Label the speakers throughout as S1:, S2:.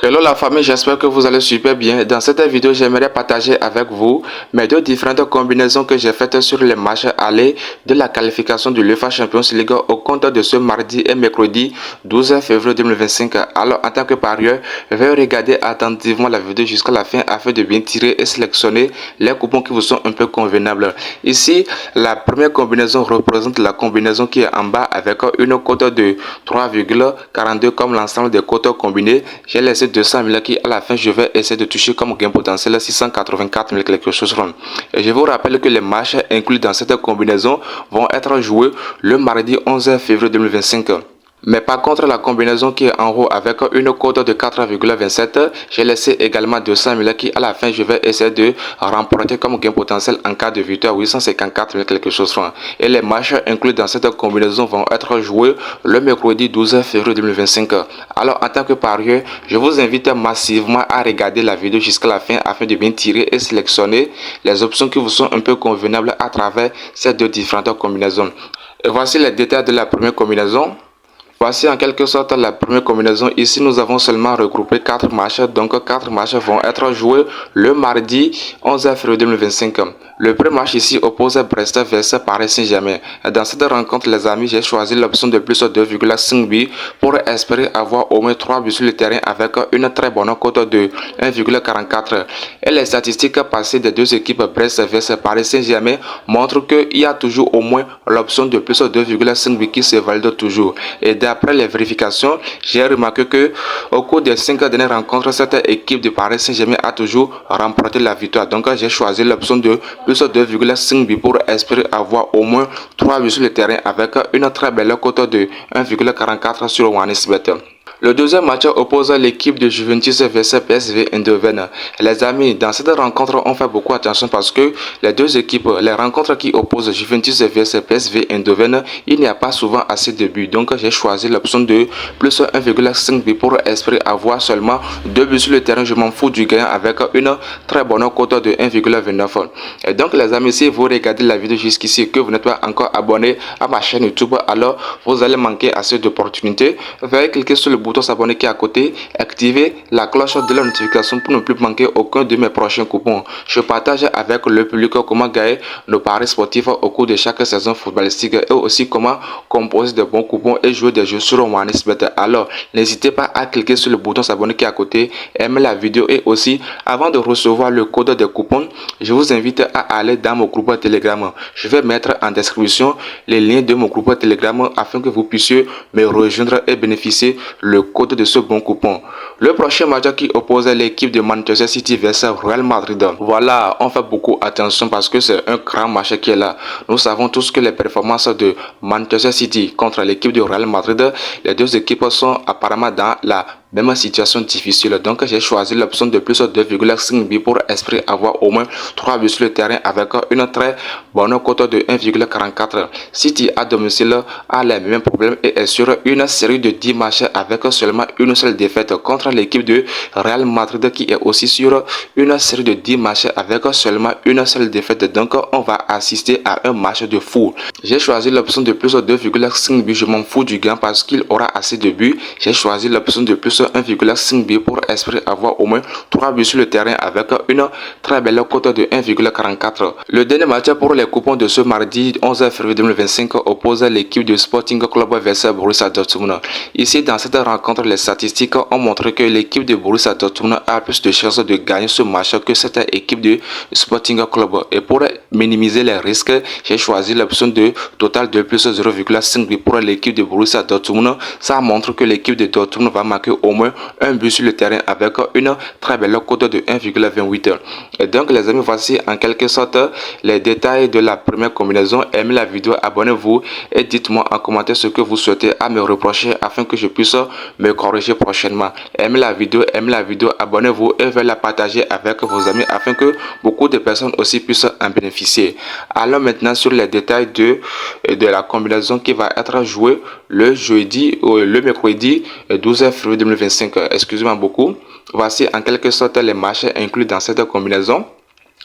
S1: Hello la famille, j'espère que vous allez super bien. Dans cette vidéo, j'aimerais partager avec vous mes deux différentes combinaisons que j'ai faites sur les matchs aller de la qualification de l'UEFA Champions League au compte de ce mardi et mercredi 12 février 2025. Alors en tant que parieur, je vais regarder attentivement la vidéo jusqu'à la fin afin de bien tirer et sélectionner les coupons qui vous sont un peu convenables. Ici, la première combinaison représente la combinaison qui est en bas avec une cote de 3,42 comme l'ensemble des cotes combinées. J'ai laissé 200 000 qui à la fin je vais essayer de toucher comme gain potentiel 684 000 quelque chose. Et je vous rappelle que les matchs inclus dans cette combinaison vont être joués le mardi 11 février 2025. Mais par contre, la combinaison qui est en haut avec une cote de 4,27, j'ai laissé également 200 000 qui à la fin je vais essayer de remporter comme gain potentiel en cas de victoire 854 000 quelque chose. Et les matchs inclus dans cette combinaison vont être joués le mercredi 12 février 2025. Alors en tant que parieur, je vous invite massivement à regarder la vidéo jusqu'à la fin afin de bien tirer et sélectionner les options qui vous sont un peu convenables à travers ces deux différentes combinaisons. Et voici les détails de la première combinaison. Voici en quelque sorte la première combinaison. Ici, nous avons seulement regroupé 4 matchs. Donc, 4 matchs vont être joués le mardi 11 février 2025. Le premier match ici oppose Brest vs Paris Saint-Germain. Dans cette rencontre, les amis, j'ai choisi l'option de plus 2,5 buts pour espérer avoir au moins 3 buts sur le terrain avec une très bonne cote de 1,44. Et les statistiques passées des deux équipes Brest vs Paris Saint-Germain montrent qu'il y a toujours au moins l'option de plus 2,5 buts qui se valide toujours. Et d'après les vérifications, j'ai remarqué que au cours des 5 dernières rencontres, cette équipe de Paris Saint-Germain a toujours remporté la victoire. Donc j'ai choisi l'option de plus 2,5 buts pour espérer avoir au moins 3 buts sur le terrain avec une très belle cote de 1,44 sur OneXBet. Le deuxième match oppose l'équipe de Juventus vs PSV Eindhoven. Les amis, dans cette rencontre, on fait beaucoup attention parce que les deux équipes, les rencontres qui opposent Juventus vs PSV Eindhoven, il n'y a pas souvent assez de buts. Donc j'ai choisi l'option de plus 1,5 buts pour espérer avoir seulement 2 buts sur le terrain. Je m'en fous du gain avec une très bonne cote de 1,29. Et donc les amis, si vous regardez la vidéo jusqu'ici et que vous n'êtes pas encore abonné à ma chaîne YouTube, alors vous allez manquer à cette opportunité. Veuillez cliquer sur le bouton s'abonner qui est à côté, activer la cloche de la notification pour ne plus manquer aucun de mes prochains coupons. Je partage avec le public comment gagner nos paris sportifs au cours de chaque saison footballistique et aussi comment composer de bons coupons et jouer des jeux sur OneXBet. Alors, n'hésitez pas à cliquer sur le bouton s'abonner qui est à côté, aimer la vidéo et aussi, avant de recevoir le code des coupons, je vous invite à aller dans mon groupe Telegram. Je vais mettre en description les liens de mon groupe Telegram afin que vous puissiez me rejoindre et bénéficier le code de ce bon coupon. Le prochain match qui oppose l'équipe de Manchester City vs Real Madrid. Voilà, on fait beaucoup attention parce que c'est un grand match qui est là. Nous savons tous que les performances de Manchester City contre l'équipe de Real Madrid, les deux équipes sont apparemment dans la même situation difficile. Donc j'ai choisi l'option de plus 2,5 buts pour espérer avoir au moins 3 buts sur le terrain avec une très bonne cote de 1,44. City à domicile a les mêmes problèmes et est sur une série de 10 matchs avec seulement une seule défaite contre l'équipe de Real Madrid qui est aussi sur une série de 10 matchs avec seulement une seule défaite. Donc on va assister à un match de fou. J'ai choisi l'option de plus 2,5 buts. Je m'en fous du gain parce qu'il aura assez de buts. J'ai choisi l'option de plus 1,5 buts pour espérer avoir au moins 3 buts sur le terrain avec une très belle cote de 1,44. Le dernier match pour les coupons de ce mardi 11 février 2025 oppose l'équipe de Sporting Club vs Borussia Dortmund. Ici, dans cette rencontre, les statistiques ont montré que l'équipe de Borussia Dortmund a plus de chances de gagner ce match que cette équipe de Sporting Club. Et pour minimiser les risques, j'ai choisi l'option de total de plus 0,5 buts pour l'équipe de Borussia Dortmund. Ça montre que l'équipe de Dortmund va marquer au moins un but sur le terrain avec une très belle cote de 1,28. Et donc les amis, voici en quelque sorte les détails de la première combinaison. Aimez la vidéo, abonnez-vous et dites-moi en commentaire ce que vous souhaitez à me reprocher afin que je puisse me corriger prochainement. Aimez la vidéo, abonnez-vous et veuillez la partager avec vos amis afin que beaucoup de personnes aussi puissent en bénéficier. Allons maintenant sur les détails de la combinaison qui va être jouée le jeudi ou le mercredi 12 février 2025. Excusez-moi beaucoup. Voici en quelque sorte les matchs inclus dans cette combinaison.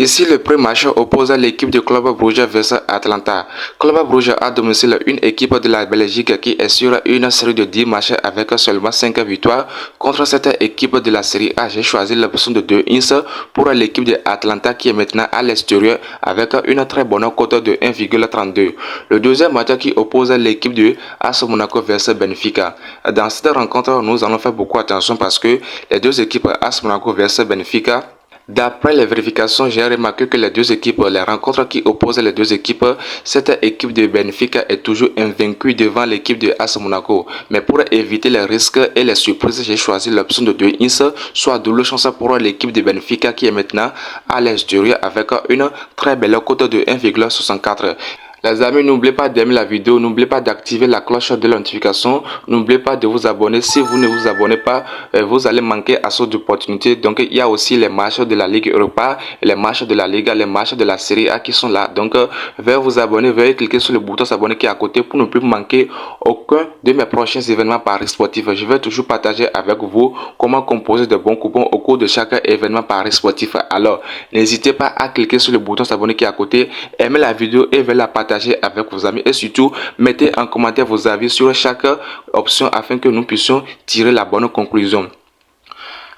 S1: Ici, le premier match oppose l'équipe de Club Brugge versus Atalanta. Club Brugge a domicile une équipe de la Belgique qui est sur une série de 10 matchs avec seulement 5 victoires. Contre cette équipe de la série A, j'ai choisi l'option de 2-1 pour l'équipe de Atalanta qui est maintenant à l'extérieur avec une très bonne cote de 1,32. Le deuxième match qui oppose l'équipe de AS Monaco versus Benfica. Dans cette rencontre, nous allons faire beaucoup attention parce que les deux équipes AS Monaco versus Benfica, d'après les vérifications, j'ai remarqué que les deux équipes, les rencontres qui opposent les deux équipes, cette équipe de Benfica est toujours invaincue devant l'équipe de AS Monaco. Mais pour éviter les risques et les surprises, j'ai choisi l'option de 2-1, soit double chance pour l'équipe de Benfica qui est maintenant à l'extérieur avec une très belle cote de 1,64. Les amis, n'oubliez pas d'aimer la vidéo, n'oubliez pas d'activer la cloche de notification, n'oubliez pas de vous abonner. Si vous ne vous abonnez pas, vous allez manquer à cette opportunité. Donc, il y a aussi les matchs de la Ligue Europa, les matchs de la Liga, les matchs de la Serie A qui sont là. Donc, veuillez vous abonner, veuillez cliquer sur le bouton s'abonner qui est à côté pour ne plus manquer aucun de mes prochains événements paris sportifs. Je vais toujours partager avec vous comment composer de bons coupons au cours de chaque événement paris sportif. Alors, n'hésitez pas à cliquer sur le bouton s'abonner qui est à côté, aimer la vidéo et veuillez la partager avec vos amis et surtout mettez en commentaire vos avis sur chaque option afin que nous puissions tirer la bonne conclusion.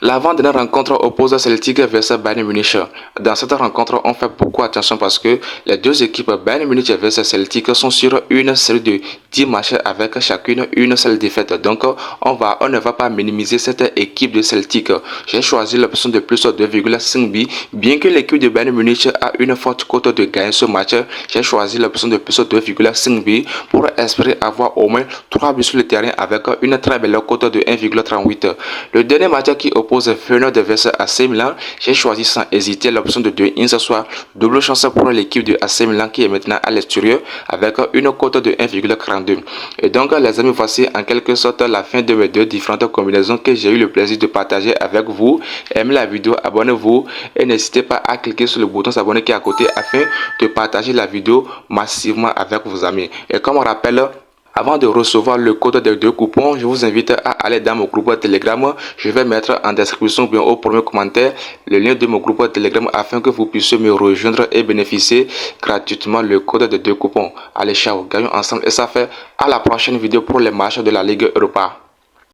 S1: L'avant-dernière rencontre oppose Celtic versus Bayern Munich. Dans cette rencontre, on fait beaucoup attention parce que les deux équipes Bayern Munich versus Celtic sont sur une série de 10 matchs avec chacune une seule défaite. Donc, on ne va pas minimiser cette équipe de Celtic. J'ai choisi l'option de plus 2,5 buts. Bien que l'équipe de Bayern Munich a une forte cote de gagner ce match, j'ai choisi l'option de plus 2,5 buts pour espérer avoir au moins 3 buts sur le terrain avec une très belle cote de 1,38. Le dernier match qui oppose Feyenoord versus AC Milan, j'ai choisi sans hésiter l'option de 2-1, soit double chance pour l'équipe de AC Milan qui est maintenant à l'extérieur avec une cote de 1,42. Et donc les amis, voici en quelque sorte la fin de mes deux différentes combinaisons que j'ai eu le plaisir de partager avec vous. Aimez la vidéo, abonnez-vous et n'hésitez pas à cliquer sur le bouton s'abonner qui est à côté afin de partager la vidéo massivement avec vos amis. Et comme on rappelle, avant de recevoir le code des deux coupons, je vous invite à aller dans mon groupe Telegram. Je vais mettre en description bien au premier commentaire le lien de mon groupe Telegram afin que vous puissiez me rejoindre et bénéficier gratuitement le code des deux coupons. Allez, ciao, gagnons ensemble et ça fait à la prochaine vidéo pour les matchs de la Ligue Europa.